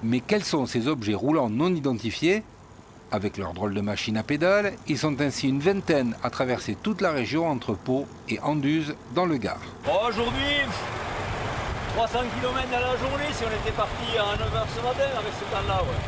Mais quels sont ces objets roulants non identifiés? Avec leur drôle de machine à pédales, ils sont ainsi une vingtaine à traverser toute la région entre Pau et Anduze dans le Gard. Aujourd'hui, 300 km dans la journée si on était parti à 9 h ce matin avec ce temps-là. Ouais.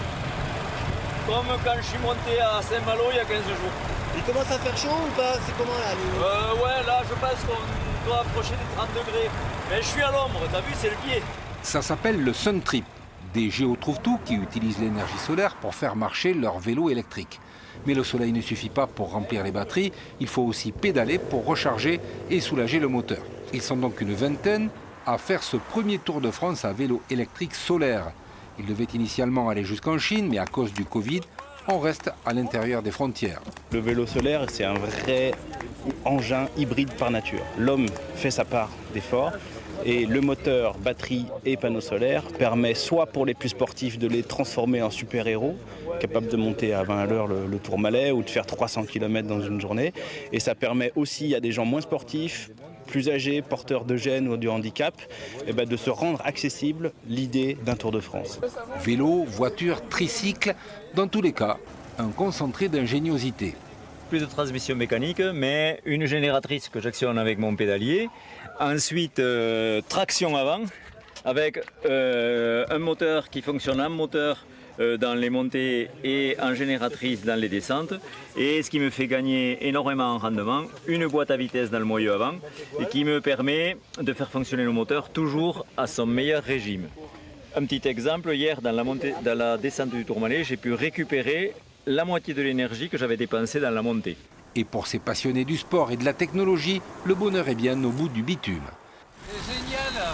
Comme quand je suis monté à Saint-Malo il y a 15 jours. Il commence à faire chaud ou pas? C'est comment là Ouais, là je pense qu'on doit approcher des 30 degrés. Mais je suis à l'ombre, t'as vu, c'est le pied. Ça s'appelle le Sun Trip. Des géotrouve-tout qui utilisent l'énergie solaire pour faire marcher leur vélo électrique. Mais le soleil ne suffit pas pour remplir les batteries, il faut aussi pédaler pour recharger et soulager le moteur. Ils sont donc une vingtaine à faire ce premier Tour de France à vélo électrique solaire. Ils devaient initialement aller jusqu'en Chine, mais à cause du Covid, on reste à l'intérieur des frontières. Le vélo solaire, c'est un vrai engin hybride par nature. L'homme fait sa part d'effort. Et le moteur, batterie et panneaux solaires permet soit pour les plus sportifs de les transformer en super-héros, capables de monter à 20 à l'heure le Tourmalet ou de faire 300 km dans une journée. Et ça permet aussi à des gens moins sportifs, plus âgés, porteurs de gènes ou du handicap, de se rendre accessible l'idée d'un Tour de France. Vélo, voiture, tricycle, dans tous les cas, un concentré d'ingéniosité. Plus de transmission mécanique, mais une génératrice que j'actionne avec mon pédalier. Ensuite, traction avant, avec un moteur qui fonctionne en moteur dans les montées et en génératrice dans les descentes. Et ce qui me fait gagner énormément en rendement, une boîte à vitesse dans le moyeu avant, et qui me permet de faire fonctionner le moteur toujours à son meilleur régime. Un petit exemple, hier dans la descente du Tourmalet, j'ai pu récupérer la moitié de l'énergie que j'avais dépensée dans la montée. Et pour ces passionnés du sport et de la technologie, le bonheur est bien au bout du bitume. C'est génial,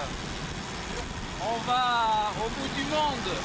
on va au bout du monde.